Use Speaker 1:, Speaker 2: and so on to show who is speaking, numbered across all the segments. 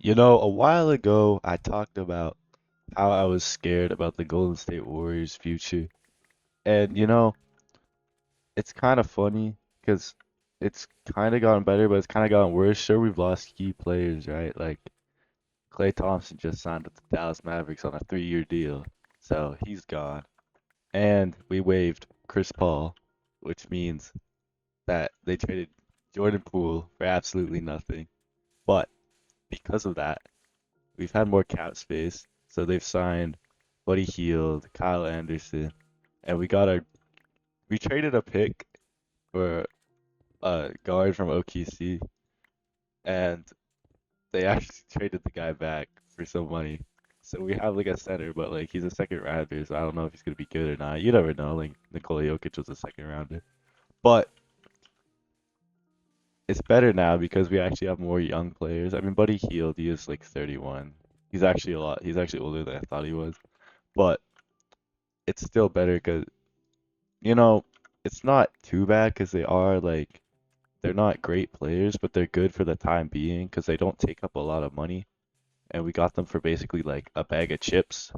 Speaker 1: A while ago, I talked about how I was scared about the Golden State Warriors' future. And, it's kind of funny because it's kind of gotten better, but it's kind of gotten worse. Sure, we've lost key players, right? Like, Klay Thompson just signed with the Dallas Mavericks on a 3-year deal, so he's gone. And we waived Chris Paul, which means that they traded Jordan Poole for absolutely nothing. But because of that, we've had more cap space, so they've signed Buddy Hield, Kyle Anderson, and we traded a pick for a guard from OKC, and they actually traded the guy back for some money. So we have like a center, but like he's a second rounder, so I don't know if he's gonna be good or not. You never know. Like Nikola Jokic was a second rounder, but it's better now because we actually have more young players. I mean, Buddy Hield, he is like 31. He's actually a lot. He's actually older than I thought he was, but it's still better because you know, it's not too bad because they're not great players, but they're good for the time being because they don't take up a lot of money, and we got them for basically like a bag of chips.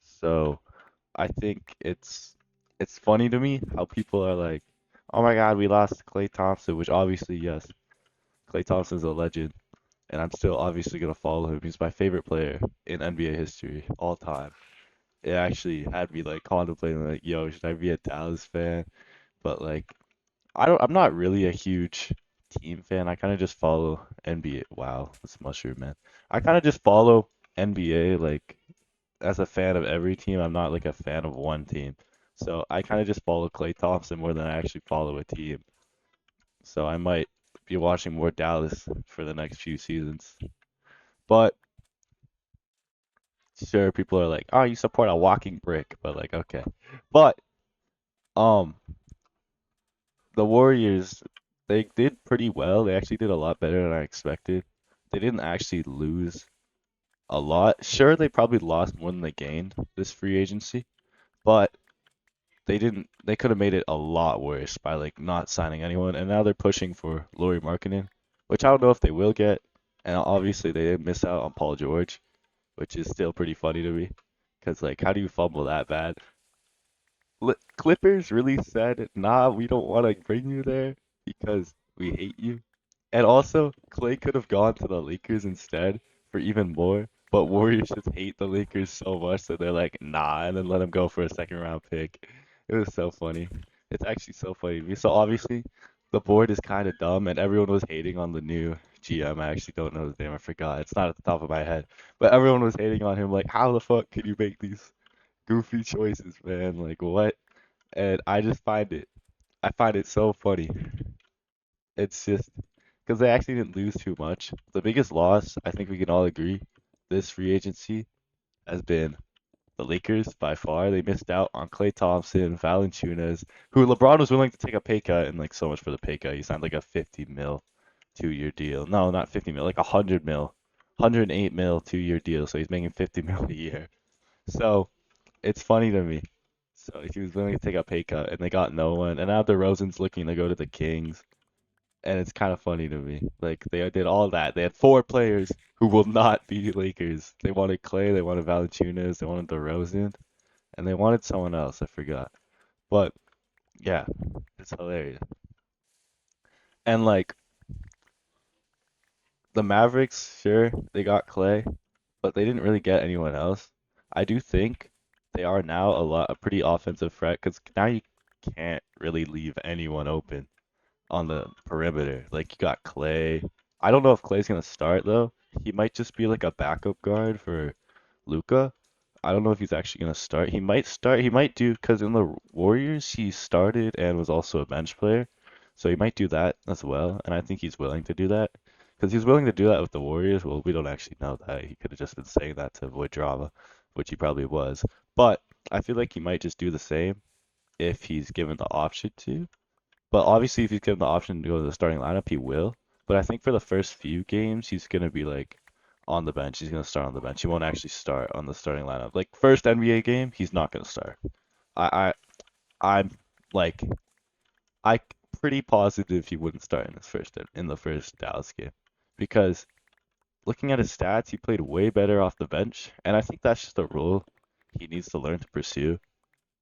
Speaker 1: So I think it's funny to me how people are like, "Oh my God, we lost Klay Thompson," which obviously yes, Klay Thompson's a legend, and I'm still obviously gonna follow him. He's my favorite player in NBA history all time. It actually had me like contemplating like, yo, should I be a Dallas fan? But like I'm not really a huge team fan. I kind of just follow NBA. Wow, this mushroom man. I kind of just follow NBA like as a fan of every team. I'm not like a fan of one team. So I kind of just follow Klay Thompson more than I actually follow a team. So I might be watching more Dallas for the next few seasons. But sure, people are like, "Oh, you support a walking brick," but like, okay. But um, the Warriors, they did pretty well. They actually did a lot better than I expected. They didn't actually lose a lot. Sure, they probably lost more than they gained this free agency, but they could have made it a lot worse by like not signing anyone. And now they're pushing for Lauri Markkanen, which I don't know if they will get. And obviously they did miss out on Paul George, which is still pretty funny to me. Because like, how do you fumble that bad? Clippers really said, "Nah, we don't want to bring you there because we hate you." And also, Clay could have gone to the Lakers instead for even more, but Warriors just hate the Lakers so much that they're like, "Nah," and then let him go for a second round pick. It was so funny. It's actually so funny to me. So obviously, the board is kind of dumb, and everyone was hating on the new GM. I actually don't know his name. I forgot. It's not at the top of my head, but everyone was hating on him. Like, how the fuck can you make these goofy choices, man? Like, what? And I find it so funny. It's just because they actually didn't lose too much. The biggest loss, I think we can all agree, this free agency has been the Lakers by far. They missed out on Klay Thompson, Valanciunas, who LeBron was willing to take a pay cut, and like so much for the pay cut. He signed like a 50 mil 2-year deal. No, not 50 mil, like 100 mil, 108 mil 2-year deal. So he's making 50 mil a year. So it's funny to me. So he was willing to take a pay cut, and they got no one. And now DeRozan's looking to go to the Kings, and it's kind of funny to me. Like they did all that. They had four players who will not be Lakers. They wanted Clay, they wanted Valanciunas, they wanted DeRozan, and they wanted someone else. I forgot. But yeah, it's hilarious. And like the Mavericks, sure, they got Clay, but they didn't really get anyone else. I do think they are now a pretty offensive threat because now you can't really leave anyone open on the perimeter. Like you got Clay. I don't know if Clay's gonna start though. He might just be like a backup guard for Luca. I don't know if he's actually gonna start. He might start. He might do because in the Warriors he started and was also a bench player, so he might do that as well. And I think he's willing to do that because he's willing to do that with the Warriors. Well, we don't actually know that. He could have just been saying that to avoid drama, which he probably was. But I feel like he might just do the same if he's given the option to. But obviously, if he's given the option to go to the starting lineup, he will. But I think for the first few games, he's gonna be like on the bench. He's gonna start on the bench. He won't actually start on the starting lineup. Like first NBA game, he's not gonna start. I I'm like I pretty positive he wouldn't start in the first Dallas game because looking at his stats, he played way better off the bench, and I think that's just a role he needs to learn to pursue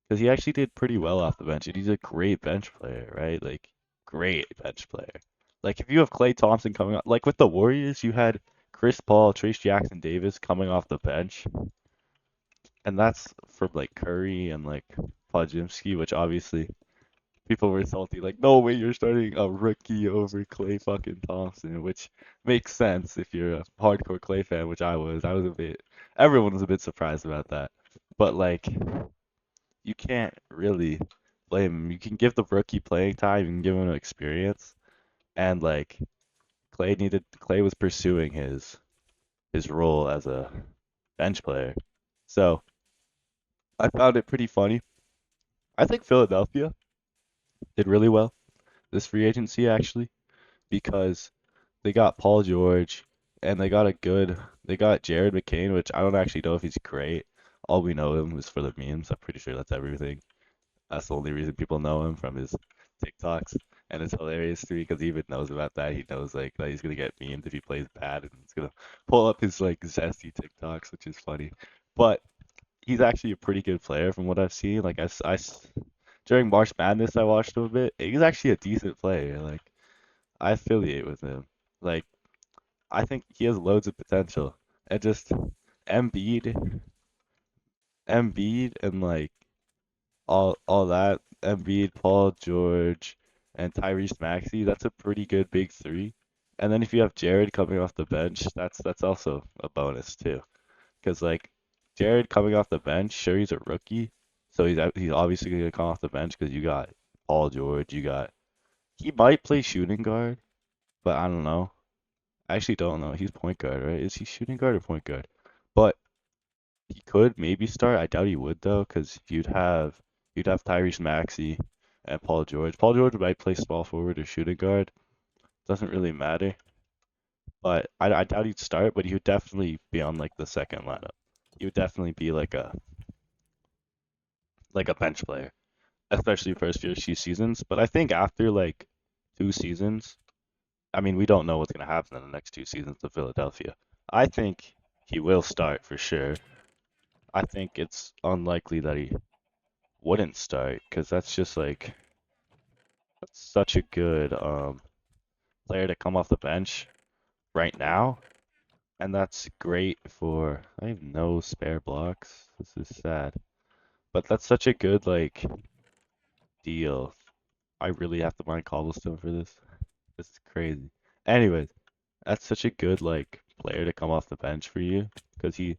Speaker 1: because he actually did pretty well off the bench, and he's a great bench player, right? Like great bench player. Like if you have Klay Thompson coming up, like with the Warriors, you had Chris Paul, Trace Jackson Davis coming off the bench, and that's from like Curry and like Podziemski, which obviously people were salty, like, no way you're starting a rookie over Klay fucking Thompson, which makes sense if you're a hardcore Klay fan, which I was. I was a bit, everyone was a bit surprised about that. But like, you can't really blame him. You can give the rookie playing time, you can give him experience, and like Klay was pursuing his role as a bench player. So I found it pretty funny. I think Philadelphia did really well this free agency actually because they got Paul George and they got Jared McCain, which I don't actually know if he's great. All we know him is for the memes. I'm pretty sure that's everything. That's the only reason people know him from his TikToks. And it's hilarious to me because he even knows about that. He knows like that he's gonna get memed if he plays bad and he's gonna pull up his like zesty TikToks, which is funny. But he's actually a pretty good player from what I've seen. Like during March Madness, I watched him a bit. He's actually a decent player. Like I affiliate with him. Like I think he has loads of potential. And just Embiid, Embiid, and like all that, Embiid, Paul George, and Tyrese Maxey. That's a pretty good big three. And then if you have Jared coming off the bench, that's also a bonus too. Because like Jared coming off the bench, sure he's a rookie, so he's obviously gonna come off the bench because you got Paul George, you got he might play shooting guard, but I don't know. I actually don't know. He's point guard, right? Is he shooting guard or point guard? But he could maybe start. I doubt he would though, because you'd have Tyrese Maxey and Paul George. Paul George might play small forward or shooting guard. Doesn't really matter. But I doubt he'd start, but he would definitely be on like the second lineup. He would definitely be like a bench player, especially first few seasons. But I think after like 2 seasons, I mean, we don't know what's gonna happen in the next 2 seasons of Philadelphia. I think he will start for sure. I think it's unlikely that he wouldn't start because that's just like such a good player to come off the bench right now, and that's great for. I have no spare blocks. This is sad, but that's such a good like deal. I really have to mine cobblestone for this. This is crazy. Anyways, that's such a good like player to come off the bench for you because he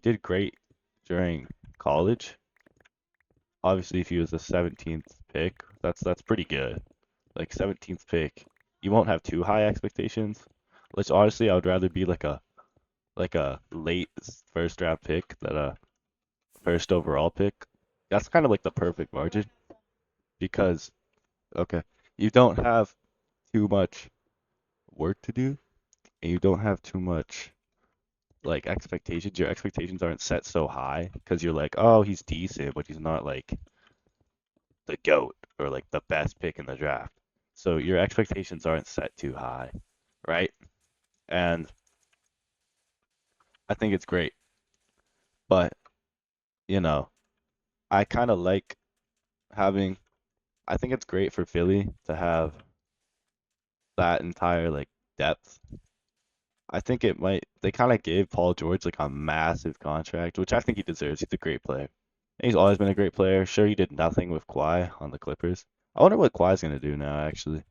Speaker 1: did great during college. Obviously, if he was the 17th pick, that's pretty good. Like 17th pick, you won't have too high expectations. Which honestly, I would rather be like a late first round pick than a first overall pick. That's kind of like the perfect margin because okay, you don't have too much work to do and you don't have too much like expectations. Your expectations aren't set so high because you're like, oh, he's decent, but he's not like the GOAT or like the best pick in the draft. So your expectations aren't set too high, right? And I think it's great. But, you know, I kind of like having, I think it's great for Philly to have that entire like depth. I think they kind of gave Paul George like a massive contract, which I think he deserves. He's a great player. He's always been a great player. Sure, he did nothing with Kawhi on the Clippers. I wonder what Kawhi's gonna do now, actually.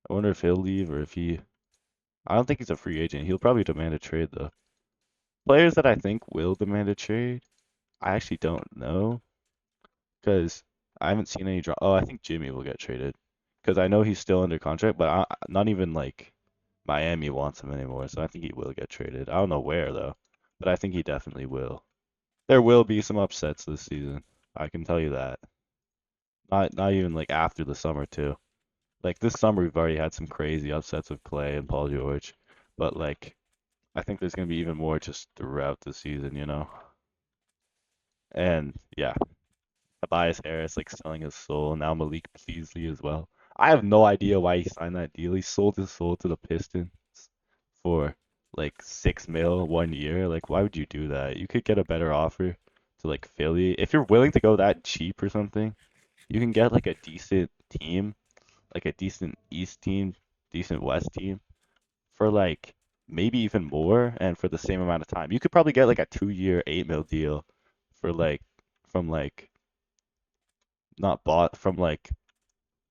Speaker 1: I wonder if he'll leave or if I don't think he's a free agent. He'll probably demand a trade though. Players that I think will demand a trade, I actually don't know because I haven't seen any drop. Oh, I think Jimmy will get traded because I know he's still under contract, but not even like Miami wants him anymore, so I think he will get traded. I don't know where though, but I think he definitely will. There will be some upsets this season. I can tell you that. Not even like after the summer too. Like this summer we've already had some crazy upsets with Clay and Paul George, but like I think there's gonna be even more just throughout the season, you know. And yeah, Tobias Harris like selling his soul. Now Malik Beasley as well. I have no idea why he signed that deal. He sold his soul to the Pistons for. like 6 mil 1 year. Like, why would you do that? You could get a better offer to like Philly. If you're willing to go that cheap or something, you can get like a decent team, like a decent East team, decent West team for like maybe even more and for the same amount of time. You could probably get like a 2 year 8 mil deal for like from like not bought from like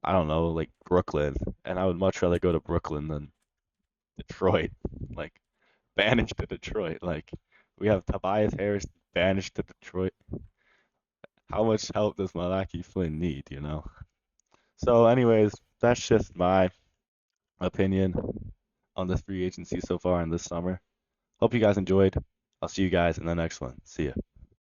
Speaker 1: I don't know, like Brooklyn. And I would much rather go to Brooklyn than Detroit. Like banished to Detroit. Like we have Tobias Harris banished to Detroit. How much help does Malachi Flynn need, you know? So anyways, that's just my opinion on this free agency so far in this summer. Hope you guys enjoyed. I'll see you guys in the next one. See ya.